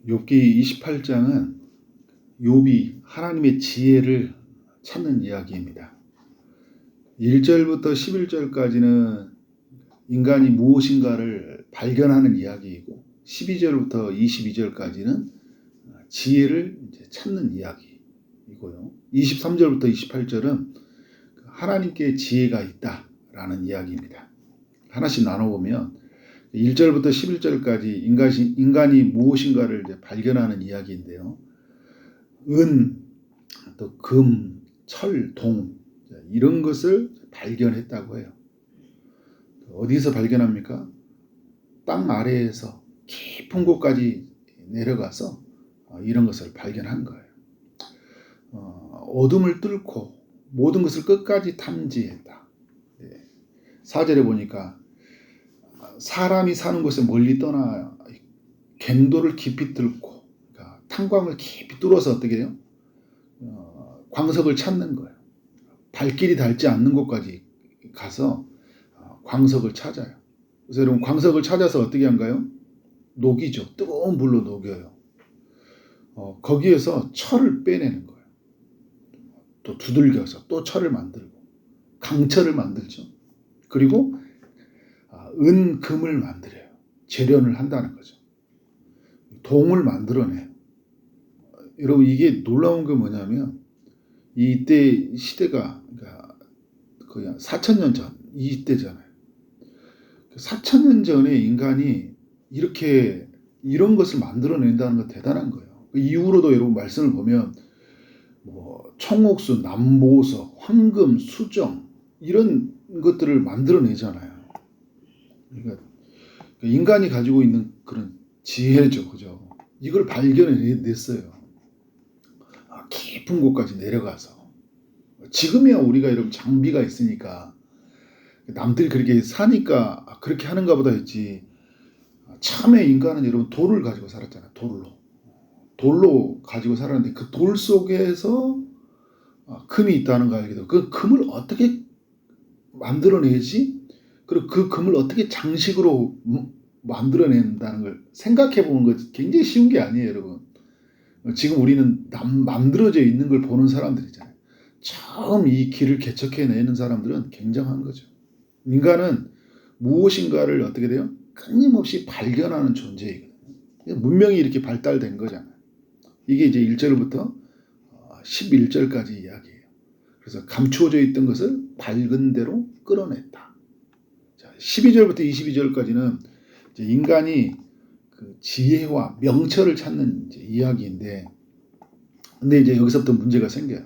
욥기 28장은 욥이 하나님의 지혜를 찾는 이야기입니다. 1절부터 11절까지는 인간이 무엇인가를 발견하는 이야기이고 12절부터 22절까지는 지혜를 찾는 이야기이고요. 23절부터 28절은 하나님께 지혜가 있다라는 이야기입니다. 하나씩 나눠보면 1절부터 11절까지 인간이 무엇인가를 발견하는 이야기인데요. 은, 또 금, 철, 동 이런 것을 발견했다고 해요. 어디서 발견합니까? 땅 아래에서 깊은 곳까지 내려가서 이런 것을 발견한 거예요. 어둠을 뚫고 모든 것을 끝까지 탐지했다. 4절에 보니까 사람이 사는 곳에 멀리 떠나 갱도를 깊이 뚫고 그러니까 탄광을 깊이 뚫어서 어떻게 해요? 광석을 찾는 거예요. 발길이 닿지 않는 곳까지 가서 광석을 찾아요. 그래서 여러분 광석을 찾아서 어떻게 한가요? 녹이죠. 뜨거운 불로 녹여요. 거기에서 철을 빼내는 거예요. 또 두들겨서 또 철을 만들고 강철을 만들죠. 그리고 은, 금을 만들어요. 재련을 한다는 거죠. 동을 만들어내요. 여러분 이게 놀라운 게 뭐냐면 이때 시대가 그러니까 거의 4,000년 전 이때잖아요. 4,000년 전에 인간이 이렇게 이런 것을 만들어낸다는 건 대단한 거예요. 그 이후로도 여러분 말씀을 보면 뭐 청옥수, 남보석, 황금, 수정 이런 것들을 만들어내잖아요. 그러니까 인간이 가지고 있는 그런 지혜죠, 그죠? 이걸 발견해냈어요. 깊은 곳까지 내려가서. 지금이야 우리가 여러분 장비가 있으니까 남들이 그렇게 사니까 그렇게 하는가 보다 했지. 처음에 인간은 여러분 돌을 가지고 살았잖아요. 돌로 가지고 살았는데 그 돌 속에서 금이 있다는 걸 알게 되고 그 금을 어떻게 만들어내지? 그리고 그 금을 어떻게 장식으로 만들어낸다는 걸 생각해 보는 것 굉장히 쉬운 게 아니에요, 여러분. 지금 우리는 만들어져 있는 걸 보는 사람들이잖아요. 처음 이 길을 개척해내는 사람들은 굉장한 거죠. 인간은 무엇인가를 어떻게 돼요? 끊임없이 발견하는 존재이거든요. 문명이 이렇게 발달된 거잖아요. 이게 이제 1절부터 11절까지 이야기예요. 그래서 감추어져 있던 것을 밝은 대로 끌어냈다. 자, 12절부터 22절까지는 이제 인간이 그 지혜와 명철을 찾는 이제 이야기인데, 근데 이제 여기서부터 문제가 생겨요.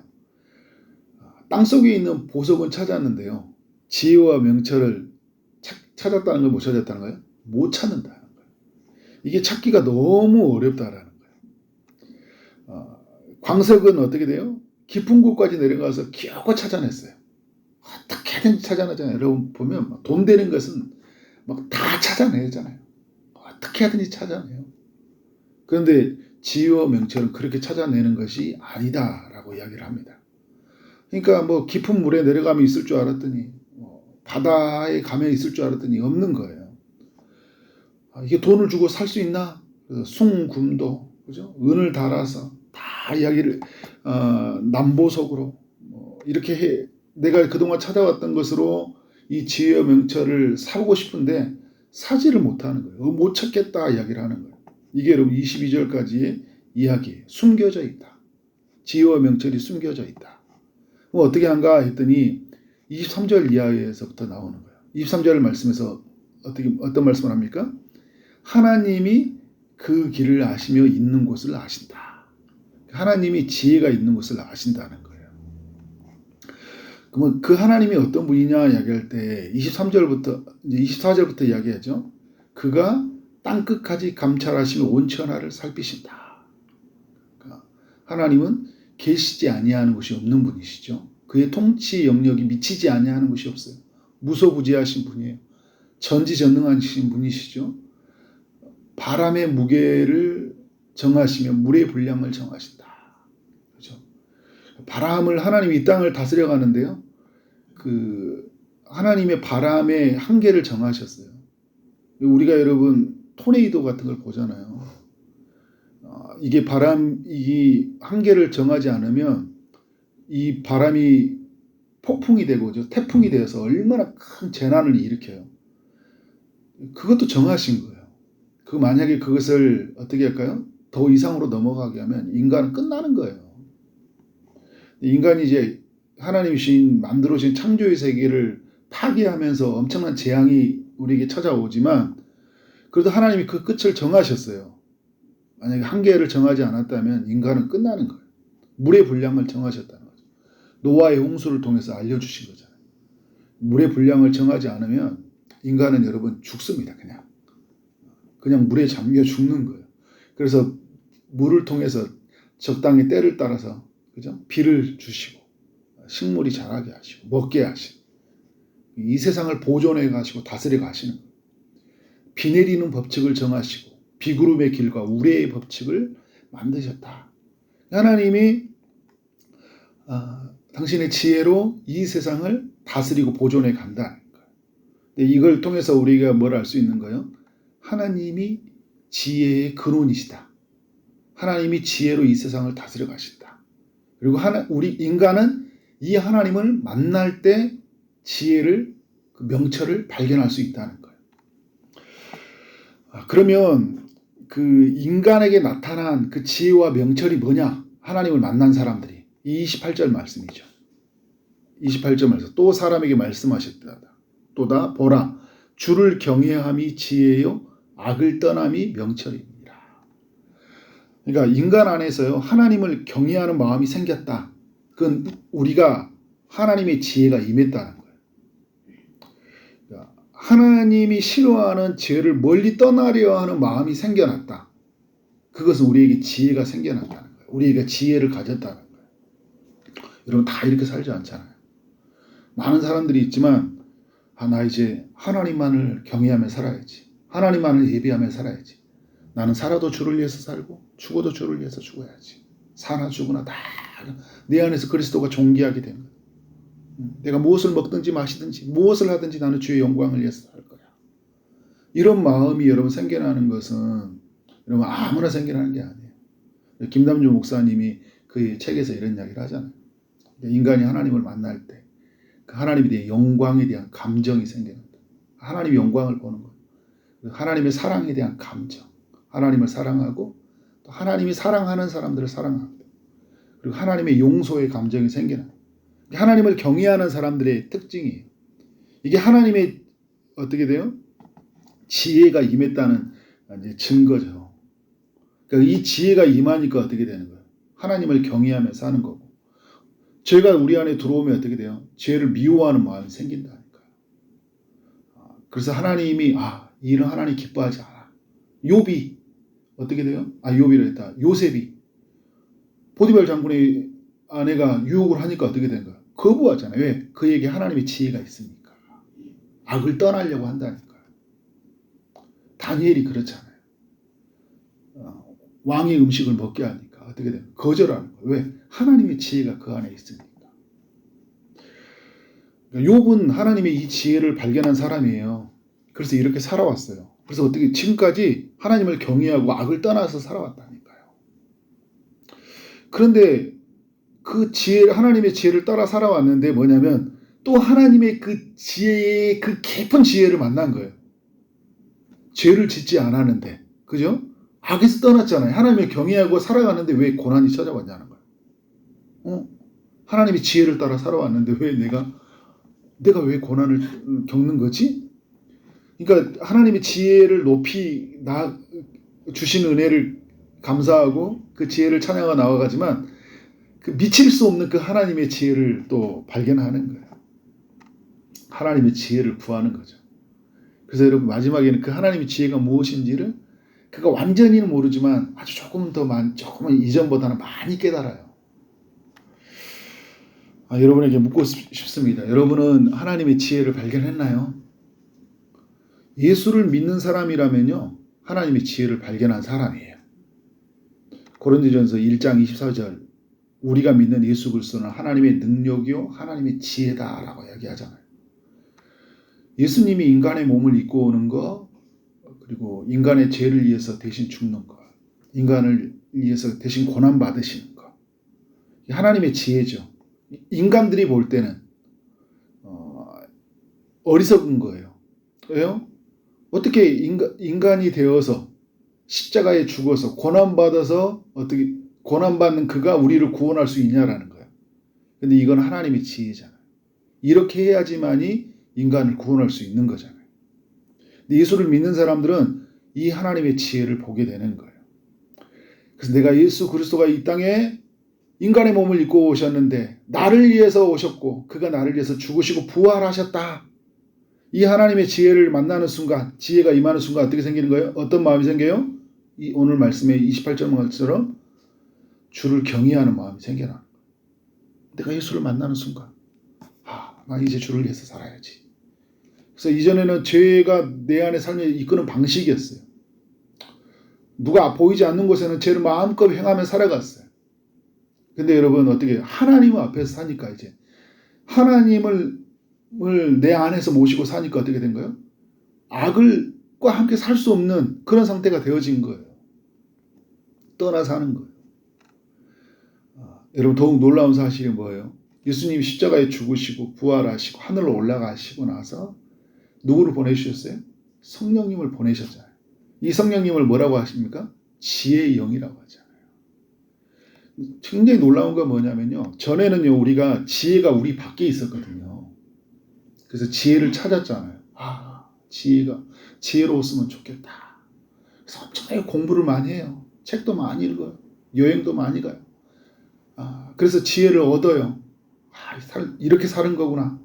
땅 속에 있는 보석은 찾았는데요. 지혜와 명철을 찾았다는 걸 못 찾았다는 거예요? 못 찾는다는 거예요. 이게 찾기가 너무 어렵다라는 거예요. 광석은 어떻게 돼요? 깊은 곳까지 내려가서 겨우 찾아냈어요. 어떻게든 찾아내잖아요. 여러분 보면 돈 되는 것은 막 다 찾아내잖아요. 어떻게 하든지 찾아내요. 그런데 지혜와 명철은 그렇게 찾아내는 것이 아니다라고 이야기를 합니다. 그러니까 뭐 깊은 물에 내려가면 있을 줄 알았더니 바다에 가면 있을 줄 알았더니 없는 거예요. 이게 돈을 주고 살 수 있나? 그래서 숭금도 그죠? 은을 달아서 다 이야기를 남보석으로 이렇게 해. 내가 그동안 찾아왔던 것으로 이 지혜와 명철을 사고 싶은데 사지를 못하는 거예요. 못 찾겠다 이야기를 하는 거예요. 이게 여러분 22절까지의 이야기예요. 숨겨져 있다. 지혜와 명철이 숨겨져 있다. 그럼 어떻게 한가 했더니 23절 이하에서부터 나오는 거예요. 23절 말씀에서 어떤 말씀을 합니까? 하나님이 그 길을 아시며 있는 곳을 아신다. 하나님이 지혜가 있는 곳을 아신다는 거예요. 그러면 그 하나님이 어떤 분이냐 이야기할 때 23절부터 이제 24절부터 이야기하죠. 그가 땅끝까지 감찰하시며 온천하를 살피신다. 그러니까 하나님은 계시지 아니하는 곳이 없는 분이시죠. 그의 통치 영역이 미치지 아니하는 곳이 없어요. 무소부지하신 분이에요. 전지전능하신 분이시죠. 바람의 무게를 정하시며 물의 분량을 정하신다. 그렇죠? 바람을 하나님이 이 땅을 다스려 가는데요. 그 하나님의 바람의 한계를 정하셨어요. 우리가 여러분 토네이도 같은 걸 보잖아요. 이게 이 한계를 정하지 않으면 이 바람이 폭풍이 되고 태풍이 되어서 얼마나 큰 재난을 일으켜요. 그것도 정하신 거예요. 만약에 그것을 어떻게 할까요? 더 이상으로 넘어가게 하면 인간은 끝나는 거예요. 인간이 이제 하나님이신 만들어주신 창조의 세계를 파괴하면서 엄청난 재앙이 우리에게 찾아오지만 그래도 하나님이 그 끝을 정하셨어요. 만약에 한계를 정하지 않았다면 인간은 끝나는 거예요. 물의 분량을 정하셨다는 거죠. 노아의 홍수를 통해서 알려주신 거잖아요. 물의 분량을 정하지 않으면 인간은 여러분 죽습니다. 그냥 물에 잠겨 죽는 거예요. 그래서 물을 통해서 적당히 때를 따라서 그죠? 비를 주시고 식물이 자라게 하시고 먹게 하시고 이 세상을 보존해 가시고 다스려 가시는 거예요. 비 내리는 법칙을 정하시고 비구름의 길과 우레의 법칙을 만드셨다. 하나님이 당신의 지혜로 이 세상을 다스리고 보존해 간다는 거예요. 이걸 통해서 우리가 뭘 알 수 있는 거예요? 하나님이 지혜의 근원이시다. 하나님이 지혜로 이 세상을 다스려 가신다. 그리고 우리 인간은 이 하나님을 만날 때 지혜를 그 명철을 발견할 수 있다는 거예요. 그러면 그 인간에게 나타난 그 지혜와 명철이 뭐냐? 하나님을 만난 사람들이 이 28절 말씀이죠. 28절에서 또 사람에게 말씀하셨다. 또다 보라 주를 경외함이 지혜요 악을 떠남이 명철입니다. 그러니까 인간 안에서요 하나님을 경외하는 마음이 생겼다. 그건 우리가 하나님의 지혜가 임했다는 거예요. 그러니까 하나님이 싫어하는 죄를 멀리 떠나려 하는 마음이 생겨났다. 그것은 우리에게 지혜가 생겨났다는 거예요. 우리에게 지혜를 가졌다는 거예요. 여러분 다 이렇게 살지 않잖아요. 많은 사람들이 있지만 나 이제 하나님만을 경외하며 살아야지. 하나님만을 예비하며 살아야지. 나는 살아도 주를 위해서 살고 죽어도 주를 위해서 죽어야지. 사나 죽으나 다 내 안에서 그리스도가 존귀하게 된 거야. 내가 무엇을 먹든지 마시든지 무엇을 하든지 나는 주의 영광을 위해서 살 거야. 이런 마음이 여러분 생겨나는 것은 여러분 아무나 생겨나는 게 아니에요. 김남주 목사님이 그 책에서 이런 이야기를 하잖아요. 인간이 하나님을 만날 때 그 하나님에 대한 영광에 대한 감정이 생겨난다. 하나님의 영광을 보는 거예요. 하나님의 사랑에 대한 감정. 하나님을 사랑하고 또 하나님이 사랑하는 사람들을 사랑합니다. 그리고 하나님의 용서의 감정이 생겨나요. 하나님을 경외하는 사람들의 특징이에요. 이게 하나님의 어떻게 돼요? 지혜가 임했다는 이제 증거죠. 그러니까 이 지혜가 임하니까 어떻게 되는 거예요? 하나님을 경외하며 사는 거고. 죄가 우리 안에 들어오면 어떻게 돼요? 죄를 미워하는 마음이 생긴다니까요. 그래서 하나님이 이 일은 하나님 기뻐하지 않아. 욥이 어떻게 돼요? 욥이라 했다. 요셉이 보디발 장군의 아내가 유혹을 하니까 어떻게 된 거야? 거부하잖아요. 왜? 그에게 하나님의 지혜가 있으니까. 악을 떠나려고 한다니까요. 다니엘이 그렇잖아요. 왕의 음식을 먹게 하니까 어떻게 돼요? 거절하는 거예요. 왜? 하나님의 지혜가 그 안에 있으니까. 욥은 하나님의 이 지혜를 발견한 사람이에요. 그래서 이렇게 살아왔어요. 그래서 어떻게 지금까지 하나님을 경외하고 악을 떠나서 살아왔다니까요. 그런데 그 하나님의 지혜를 따라 살아왔는데 뭐냐면 또 하나님의 그 지혜의 그 깊은 지혜를 만난 거예요. 죄를 짓지 않았는데, 그죠? 악에서 떠났잖아요. 하나님을 경외하고 살아가는데 왜 고난이 찾아왔냐는 거예요. 하나님의 지혜를 따라 살아왔는데 왜 내가 왜 고난을 겪는 거지? 그러니까 하나님의 지혜를 높이 주신 은혜를 감사하고 그 지혜를 찬양하고 나아가지만 그 미칠 수 없는 그 하나님의 지혜를 또 발견하는 거예요. 하나님의 지혜를 구하는 거죠. 그래서 여러분 마지막에는 그 하나님의 지혜가 무엇인지를 그가 완전히는 모르지만 아주 조금은 이전보다는 많이 깨달아요. 여러분에게 묻고 싶습니다. 여러분은 하나님의 지혜를 발견했나요? 예수를 믿는 사람이라면요. 하나님의 지혜를 발견한 사람이에요. 고린도전서 1장 24절 우리가 믿는 예수 그리스도는 하나님의 능력이요 하나님의 지혜다라고 이야기하잖아요. 예수님이 인간의 몸을 입고 오는 거 그리고 인간의 죄를 위해서 대신 죽는 것 인간을 위해서 대신 고난 받으시는 것. 하나님의 지혜죠. 인간들이 볼 때는 어리석은 거예요. 왜요? 어떻게 인간이 되어서 십자가에 죽어서 고난받아서 어떻게 고난받는 그가 우리를 구원할 수 있냐라는 거예요. 근데 이건 하나님의 지혜잖아요. 이렇게 해야지만이 인간을 구원할 수 있는 거잖아요. 근데 예수를 믿는 사람들은 이 하나님의 지혜를 보게 되는 거예요. 그래서 내가 예수 그리스도가 이 땅에 인간의 몸을 입고 오셨는데 나를 위해서 오셨고 그가 나를 위해서 죽으시고 부활하셨다. 이 하나님의 지혜를 만나는 순간, 지혜가 임하는 순간 어떻게 생기는 거예요? 어떤 마음이 생겨요? 이 오늘 말씀의 28절 말처럼 주를 경외하는 마음이 생겨나는 거예요. 내가 예수를 만나는 순간 나 이제 주를 위해서 살아야지. 그래서 이전에는 죄가 내 안에 삶에 이끄는 방식이었어요. 누가 보이지 않는 곳에는 죄를 마음껏 행하며 살아갔어요. 근데 여러분 어떻게 하나님 앞에서 사니까 이제 하나님을 내 안에서 모시고 사니까 어떻게 된 거예요? 악을과 함께 살 수 없는 그런 상태가 되어진 거예요. 떠나 사는 거예요. 여러분 더욱 놀라운 사실이 뭐예요? 예수님이 십자가에 죽으시고 부활하시고 하늘로 올라가시고 나서 누구를 보내주셨어요? 성령님을 보내셨잖아요. 이 성령님을 뭐라고 하십니까? 지혜의 영이라고 하잖아요. 굉장히 놀라운 건 뭐냐면요. 전에는요 우리가 지혜가 우리 밖에 있었거든요. 그래서 지혜를 찾았잖아요. 지혜로웠으면 좋겠다. 그래서 엄청나게 공부를 많이 해요. 책도 많이 읽어요. 여행도 많이 가요. 그래서 지혜를 얻어요. 이렇게 사는 거구나.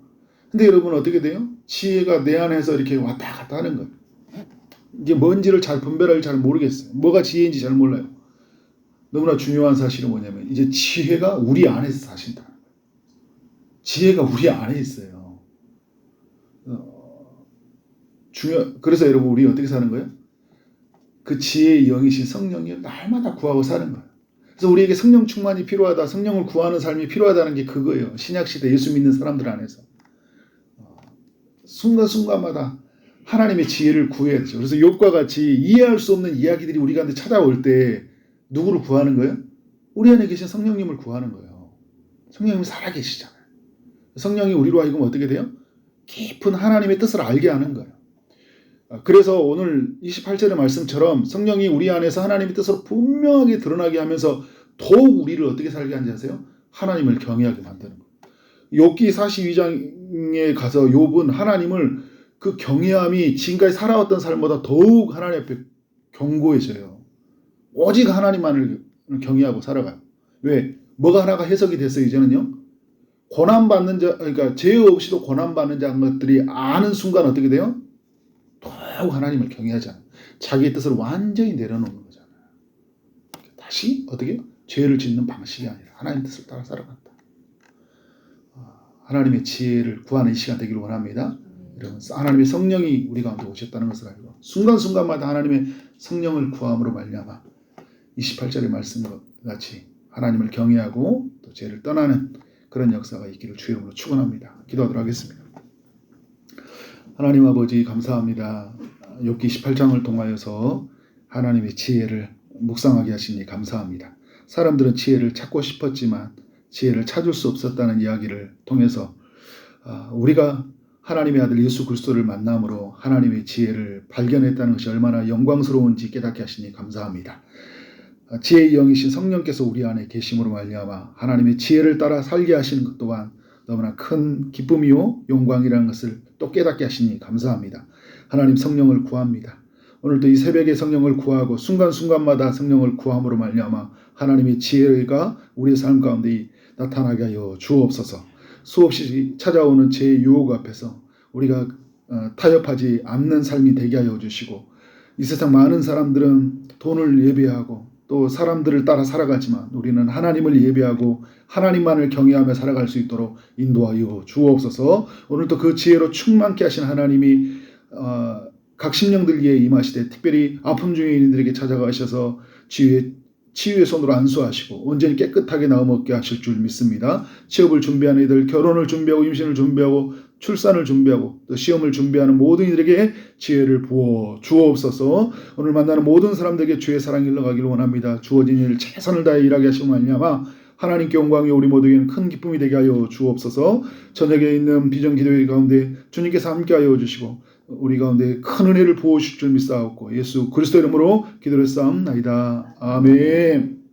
근데 여러분 어떻게 돼요? 지혜가 내 안에서 이렇게 왔다 갔다 하는 거예요. 이게 뭔지를 잘 분별하기 잘 모르겠어요. 뭐가 지혜인지 잘 몰라요. 너무나 중요한 사실은 뭐냐면 이제 지혜가 우리 안에서 사신다. 지혜가 우리 안에 있어요. 그래서 여러분 우리 어떻게 사는 거예요? 그 지혜의 영이신 성령이 날마다 구하고 사는 거예요. 그래서 우리에게 성령 충만이 필요하다. 성령을 구하는 삶이 필요하다는 게 그거예요. 신약시대 예수 믿는 사람들 안에서. 순간순간마다 하나님의 지혜를 구해야 되죠. 그래서 욥과 같이 이해할 수 없는 이야기들이 우리 가운데 찾아올 때 누구를 구하는 거예요? 우리 안에 계신 성령님을 구하는 거예요. 성령님이 살아계시잖아요. 성령이 우리로 하여금 어떻게 돼요? 깊은 하나님의 뜻을 알게 하는 거예요. 그래서 오늘 28절의 말씀처럼 성령이 우리 안에서 하나님의 뜻을 분명하게 드러나게 하면서 더욱 우리를 어떻게 살게 하는지 아세요? 하나님을 경외하게 만드는 거예요. 욥기 42장에 가서 욥은 하나님을 그 경외함이 지금까지 살아왔던 삶보다 더욱 하나님 앞에 견고해져요. 오직 하나님만을 경외하고 살아가요. 왜? 뭐가 하나가 해석이 됐어요. 이제는요. 고난받는 자, 그러니까 죄 없이도 고난받는 자 것들이 아는 순간 어떻게 돼요? 더욱 하나님을 경외하잖아요. 자기의 뜻을 완전히 내려놓는 거잖아요. 다시 어떻게? 죄를 짓는 방식이 아니라 하나님 뜻을 따라 살아간다. 하나님의 지혜를 구하는 이 시간 되기를 원합니다. 여러분, 하나님의 성령이 우리 가운데 오셨다는 것을 알고 순간순간마다 하나님의 성령을 구함으로 말미암아 28절의 말씀과 같이 하나님을 경외하고 또 죄를 떠나는 그런 역사가 있기를 주의 이름으로 축원합니다. 기도하도록 하겠습니다. 하나님 아버지 감사합니다. 욥기 18장을 통하여서 하나님의 지혜를 묵상하게 하시니 감사합니다. 사람들은 지혜를 찾고 싶었지만 지혜를 찾을 수 없었다는 이야기를 통해서 우리가 하나님의 아들 예수 그리스도를 만남으로 하나님의 지혜를 발견했다는 것이 얼마나 영광스러운지 깨닫게 하시니 감사합니다. 지혜의 영이신 성령께서 우리 안에 계심으로 말미암아 하나님의 지혜를 따라 살게 하시는 것 또한 너무나 큰 기쁨이요 영광이라는 것을 또 깨닫게 하시니 감사합니다. 하나님 성령을 구합니다. 오늘도 이 새벽에 성령을 구하고 순간순간마다 성령을 구함으로 말미암아 하나님의 지혜가 우리의 삶 가운데 나타나게 하여 주옵소서. 수없이 찾아오는 죄의 유혹 앞에서 우리가 타협하지 않는 삶이 되게 하여 주시고 이 세상 많은 사람들은 돈을 예배하고 또 사람들을 따라 살아가지만 우리는 하나님을 예배하고 하나님만을 경외하며 살아갈 수 있도록 인도하여 주옵소서. 오늘도 그 지혜로 충만케 하신 하나님이 각 심령들 위에 임하시되 특별히 아픔 중에 있는 이들에게 찾아가셔서 치유의 손으로 안수하시고 온전히 깨끗하게 나음 얻게 하실 줄 믿습니다. 취업을 준비하는 이들, 결혼을 준비하고 임신을 준비하고 출산을 준비하고 또 시험을 준비하는 모든 이들에게 지혜를 부어 주옵소서. 오늘 만나는 모든 사람들에게 주의 사랑이 흘러가기를 원합니다. 주어진 일 최선을 다해 일하게 하시고 말미암아 하나님께 영광이 우리 모두에게는 큰 기쁨이 되게 하여 주옵소서. 저녁에 있는 비전기도회 가운데 주님께서 함께하여 주시고 우리 가운데 큰 은혜를 부어주실 줄 믿사옵고 예수 그리스도 이름으로 기도를 쌓옵나이다. 아멘.